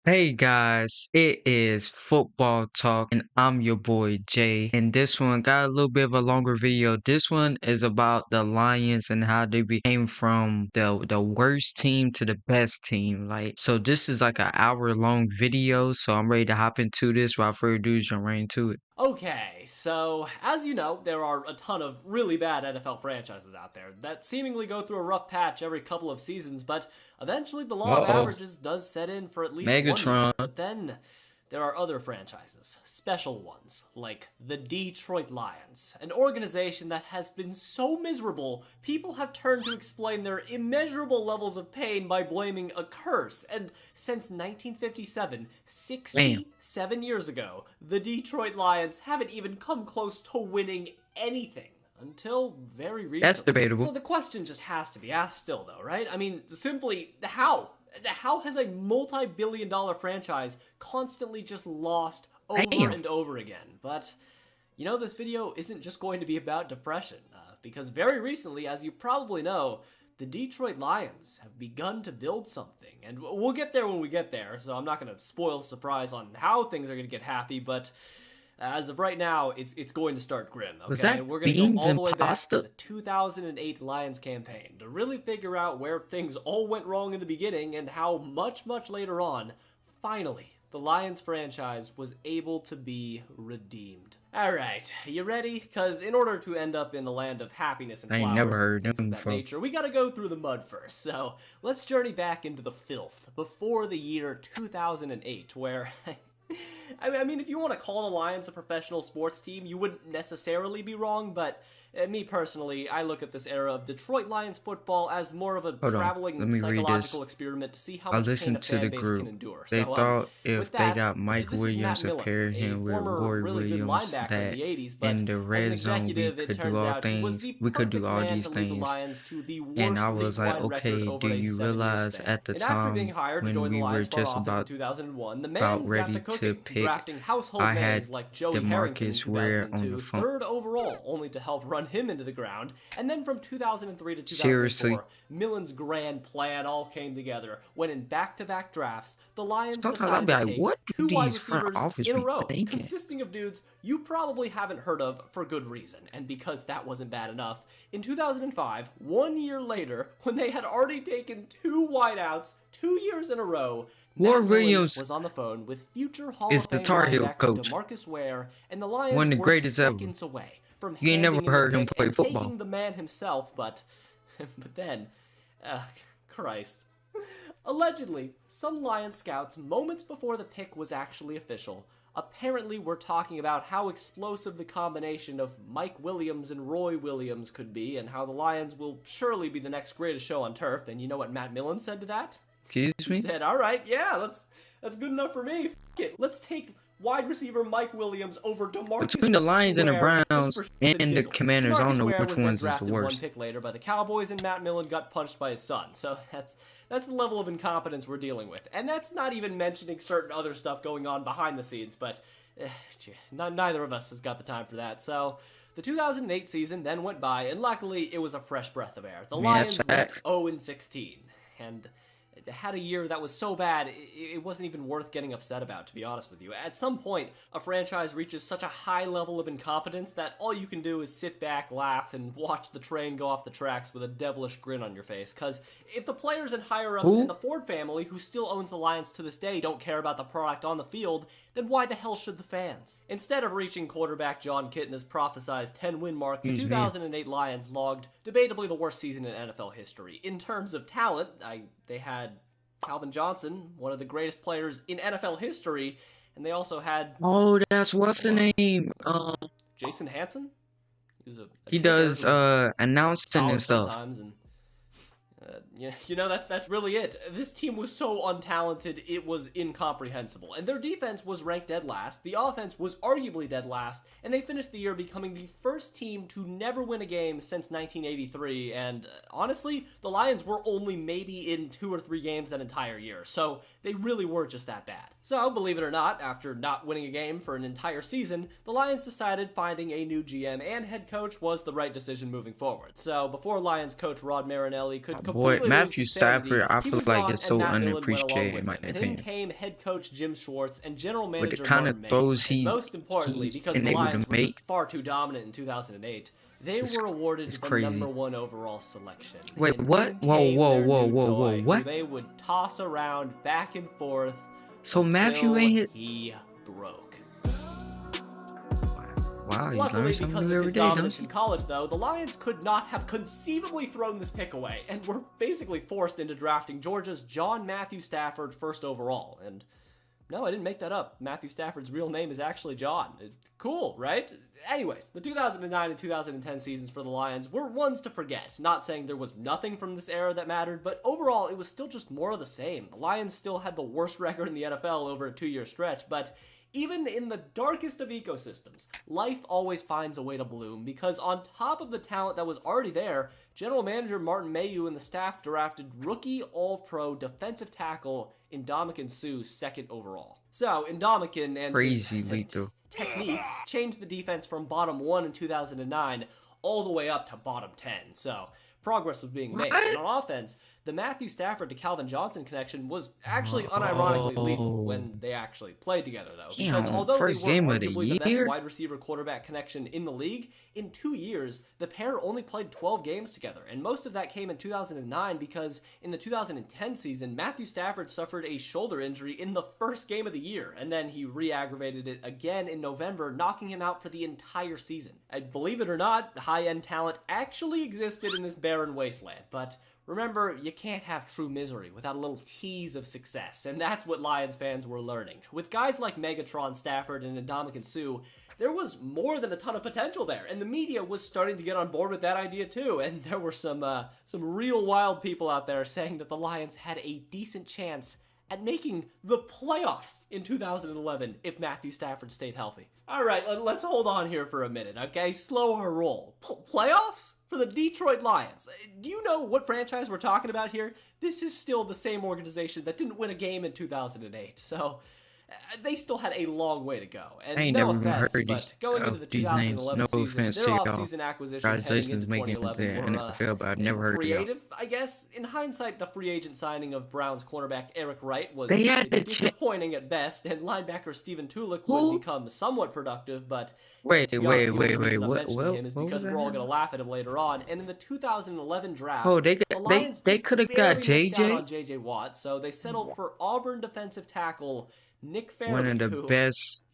Hey guys, it is football talk and I'm your boy Jay. And this one got a little bit of a longer video. This one is about the Lions and how they became from the worst team to the best team. So this is like an hour long video, so I'm ready to hop into this. Without further ado, jump right into it. Okay, so as you know, there are a ton of really bad NFL franchises out there that seemingly go through a rough patch every couple of seasons, but eventually the law of Uh-oh, averages does set in for at least one Megatron. year. But then there are other franchises, special ones, like the Detroit Lions, an organization that has been so miserable, people have turned to explain their immeasurable levels of pain by blaming a curse. And since 1957, Damn, 67 years ago, the Detroit Lions haven't even come close to winning anything. Until very that's recently. So debatable. the question just has to be asked still, though, right? I mean, simply, how? How has a multi-billion-dollar franchise constantly just lost over Damn. and over again? But, you know, this video isn't just going to be about depression, because very recently, as you probably know, the Detroit Lions have begun to build something, and we'll get there when we get there, so I'm not going to spoil the surprise on how things are going to get happy, but as of right now, it's going to start grim, Was okay? that And we're going to go beans all and the way back to pasta? the 2008 Lions campaign to really figure out where things all went wrong in the beginning and how much later on, finally, the Lions franchise was able to be redeemed. Alright, you ready? Because in order to end up in the land of happiness and I ain't never flowers and heard things of them that before. nature, we gotta go through the mud first. So let's journey back into the filth before the year 2008, where I mean, if you want to call the Lions a professional sports team, you wouldn't necessarily be wrong, but me personally, I look at this era of Detroit Lions football as more of a Hold on, let traveling me read this. psychological experiment to see how I much pain listened a to the fan base can group. endure. They So, thought with if they that, got Mike this is Matt Williams and Millen, paired a him with former Roy really good Williams, linebacker in that the 80s, but in the as an red zone we executive, it could do turns all out he was things. the We could do perfect all man these to lead the things. Lions to the And I worst was like, league-wide record okay, do over a you 7-year realize span. at the And after being time hired to when join the we were Lions front just office in 2001, the about man got to ready to cooking, pick, drafting household I had names like Joey Harrington in DeMarcus Ware on the 2002, phone. third overall, only to help run him into the ground. And then from 2003 to Seriously, 2004, Millen's grand plan all came together when in back-to-back drafts, the Lions sometimes I'll decided be to like, take what do two wide these front receivers office in a be row, thinking? consisting of dudes you probably haven't heard of for good reason. And because that wasn't bad enough, in 2005, 1 year later, when they had already taken two wideouts 2 years in a row, Roy Matt Millen Williams was on the phone with future Hall is of the Fame Tar Heel linebacker coach, DeMarcus Ware, and the one Lions of the were greatest ever. seconds away from You ain't never handing in the heard him pick play and football. taking the man himself, but then, Christ. Allegedly, some Lion scouts, moments before the pick was actually official, apparently were talking about how explosive the combination of Mike Williams and Roy Williams could be, and how the Lions will surely be the next greatest show on turf. And you know what Matt Millen said to that? Excuse He me? said, "All right, yeah, that's good enough for me. F it. Let's take wide receiver Mike Williams over Between DeMarcus the Lions and the Ware just Browns for shits and and the giggles." Commanders, I don't DeMarcus know Ware which was then ones is the drafted one worst. pick later by the Cowboys, and Matt Millen got punched by his son. So that's the level of incompetence we're dealing with, and that's not even mentioning certain other stuff going on behind the scenes. But neither of us has got the time for that. So the 2008 season then went by, and luckily it was a fresh breath of air. The I mean, that's Lions went facts. 0-16, and had a year that was so bad, it wasn't even worth getting upset about, to be honest with you. At some point, a franchise reaches such a high level of incompetence that all you can do is sit back, laugh, and watch the train go off the tracks with a devilish grin on your face. Because if the players and higher-ups in Who? the Ford family, who still owns the Lions to this day, don't care about the product on the field, then why the hell should the fans? Instead of reaching quarterback John Kitna's prophesized 10-win mark, the Excuse me. 2008 Lions logged debatably the worst season in NFL history. In terms of talent, they had Calvin Johnson, one of the greatest players in NFL history, and they also had, Oh, that's what's the hold on, name? Jason Hanson. He was a He kicker does who was announcing and solid stuff. sometimes, and that's really it. This team was so untalented, it was incomprehensible. And their defense was ranked dead last. The offense was arguably dead last. And they finished the year becoming the first team to never win a game since 1983. And honestly, the Lions were only maybe in 2 or 3 games that entire year. So they really were just that bad. So, believe it or not, after not winning a game for an entire season, the Lions decided finding a new GM and head coach was the right decision moving forward. So, before Lions coach Rod Marinelli My could boy, completely lose Matthew his sanity, Stafford, I he feel was like gone it's and so Matt Millen went along underappreciated in with my him. And in opinion. came head coach Jim Schwartz and general With the manager kind of Martin Mayhew. throws And most importantly, he's because been the able to Lions were just make, far too dominant in 2008, they it's were awarded it's the crazy. #1 overall selection. Wait, And what? in Whoa, came whoa, their whoa, new whoa, whoa, toy, who what? they would toss around back and forth So Matthew until ain't hit. he broke. Wow, you learn Luckily, something because new of every his day, don't dominance you? in college, though, the Lions could not have conceivably thrown this pick away, and were basically forced into drafting Georgia's John Matthew Stafford first overall. And no, I didn't make that up. Matthew Stafford's real name is actually John. Cool, right? Anyways, the 2009 and 2010 seasons for the Lions were ones to forget. Not saying there was nothing from this era that mattered, but overall, it was still just more of the same. The Lions still had the worst record in the NFL over a 2-year stretch, but even in the darkest of ecosystems, life always finds a way to bloom, because on top of the talent that was already there, general manager Martin Mayhew and the staff drafted rookie All-Pro defensive tackle Ndamukong Suh second overall. So, Ndamukong and his Crazy lethal. techniques changed the defense from bottom 1 in 2009 all the way up to bottom 10. So, progress was being made. What? And on offense, the Matthew Stafford to Calvin Johnson connection was actually unironically lethal when they actually played together, though. Because Damn, although they first were game of the arguably the best year? wide receiver quarterback connection in the league, in 2 years, the pair only played 12 games together. And most of that came in 2009 because in the 2010 season, Matthew Stafford suffered a shoulder injury in the first game of the year. And then he re-aggravated it again in November, knocking him out for the entire season. Believe it or not, high-end talent actually existed in this barren wasteland. But remember, you can't have true misery without a little tease of success, and that's what Lions fans were learning. With guys like Megatron Stafford and Ndamukong Suh, there was more than a ton of potential there, and the media was starting to get on board with that idea too, and there were some real wild people out there saying that the Lions had a decent chance at making the playoffs in 2011 if Matthew Stafford stayed healthy. All right, let's hold on here for a minute, okay? Slow our roll. Playoffs? For the Detroit Lions. Do you know what franchise we're talking about here? This is still the same organization that didn't win a game in 2008, so they still had a long way to go. And I ain't no never even offense, heard but going into the these names. 2011 No season, offense their to y'all. offseason acquisitions heading Congratulations into making it to 2011 the were NFL, but I've never heard of y'all. creative, I guess. In hindsight, the free agent signing of Browns cornerback Eric Wright was They had the disappointing at best, and linebacker Stephen Tulick Who? would become somewhat productive, but Wait, to be honest, the only wait. reason I'm What? mentioning him is What because was we're all that? going to laugh at him later on. And in the 2011 draft, Oh, the Lions they just could have got barely missed out JJ, on J.J. Watt, so they settled for Auburn defensive tackle Nick Fairley, one of the who best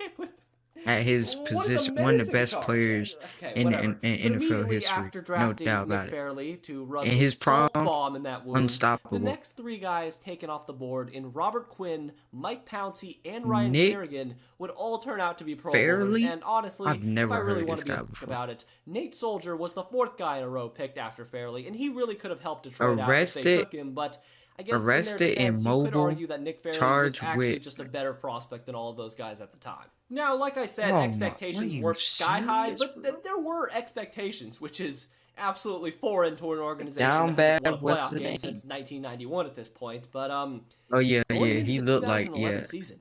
at his what is a position, one of the menacing best charge? players Okay, in whatever. But NFL immediately history. after No drafting doubt Nick about it. Fairley to rub In a his salt prime, bomb in that wound, the unstoppable. next three guys taken off the board in Robert Quinn, Mike Pouncey, and Ryan Nick Kerrigan would all turn out to be Pro Bowlers. Fairley? And honestly, I've never if I really heard want this to be guy a dick before. about it, Nate Soldier was the fourth guy in a row picked after Fairley, and he really could have helped Detroit out if they Arrested, took him, but I guess in their arrested in defense, you could mobile, argue that Nick Fairley was charged actually with. just a better prospect than all of those guys at the time. Now, like I said, Oh my, are expectations you weren't sky high, serious, but bro? there were expectations, which is absolutely foreign to an organization Down that hasn't won bad. a What's playoff the game name? since 1991 at this point. But Oh yeah, going yeah. into He the looked like 2011 season,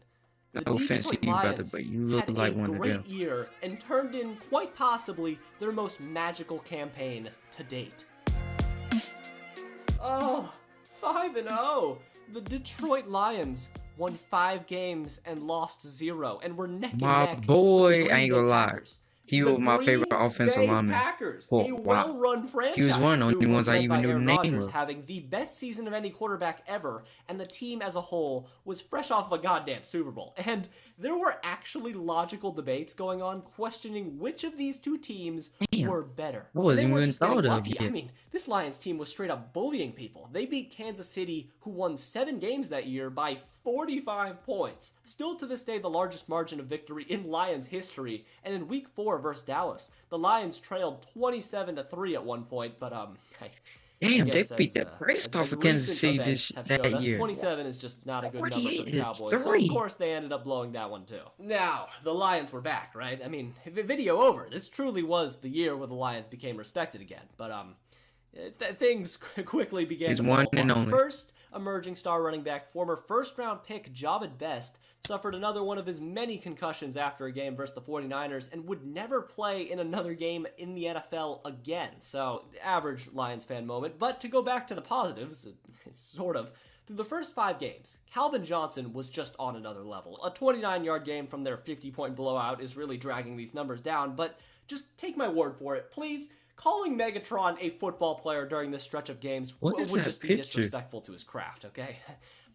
the No offense to Detroit you, brother, Lions but you look had a like one of them. great year and turned in quite possibly their most magical campaign to date. Oh, 5-0. The Detroit Lions won 5 games and lost 0, and were neck and My neck with boy, the I ain't Green gonna Bay lie. Packers. He The was my favorite Green offensive Bay lineman. Packers, Oh a wow. well-run He was one of franchise the only who ones was I led even by knew the Aaron name Rodgers of. having the best season of any quarterback ever, and the team as a whole was fresh off of a goddamn Super Bowl. And there were actually logical debates going on questioning which of these two teams Damn. were better. I And wasn't they weren't even just getting thought of lucky. I yet. mean, this Lions team was straight up bullying people. They beat Kansas City, who won 7 games that year, by 45 points. Still to this day the largest margin of victory in Lions history. And in week 4 versus Dallas, the Lions trailed 27-3 at one point, but Damn, they guess beat the brakes off of Kansas recent City events have showed that us, year. 27 is just not a good number for the Cowboys. So of 43. course they ended up blowing that one too. Now, the Lions were back, right? I mean, video over. This truly was the year where the Lions became respected again. But things quickly began He's to one fall and apart. only. First, emerging star running back, former first round pick Javid Best, suffered another one of his many concussions after a game versus the 49ers and would never play in another game in the NFL again. So, average Lions fan moment. But to go back to the positives, sort of, through the first 5 games, Calvin Johnson was just on another level. A 29-yard game from their 50-point blowout is really dragging these numbers down, but just take my word for it, please. Calling Megatron a football player during this stretch of games What is would that just be picture? disrespectful to his craft, okay?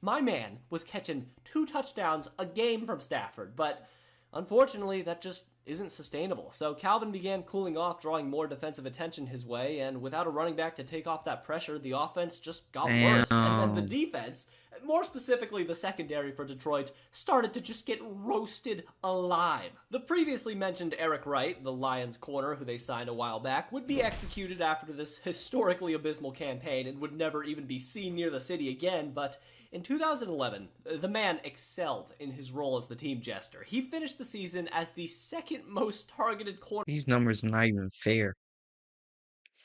My man was catching 2 touchdowns a game from Stafford, but unfortunately, that just isn't sustainable. So Calvin began cooling off, drawing more defensive attention his way, and without a running back to take off that pressure, the offense just got worse. And then the Damn. defense, more specifically the secondary for Detroit, started to just get roasted alive. The previously mentioned Eric Wright, the Lions corner who they signed a while back, would be executed after this historically abysmal campaign and would never even be seen near the city again, but in 2011, the man excelled in his role as the team jester. He finished the season as the second most targeted corner. These numbers are not even fair.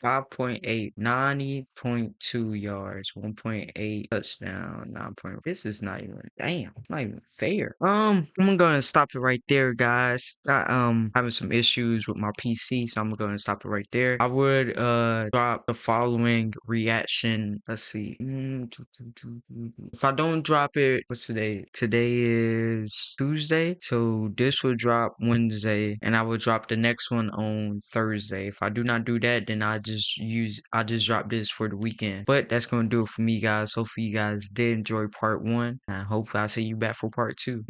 5.8, 90.2 yards, 1.8 touchdown, 9 point. This is not even, damn, it's not even fair. I'm gonna stop it right there, guys. Having some issues with my PC, so I'm gonna stop it right there. I would drop the following reaction. Let's see. If I don't drop it, what's today? Today is Tuesday, so this will drop Wednesday, and I will drop the next one on Thursday. If I do not do that, then I just drop this for the weekend. But that's gonna do it for me, guys. Hopefully you guys did enjoy part 1, and hopefully I'll see you back for part 2.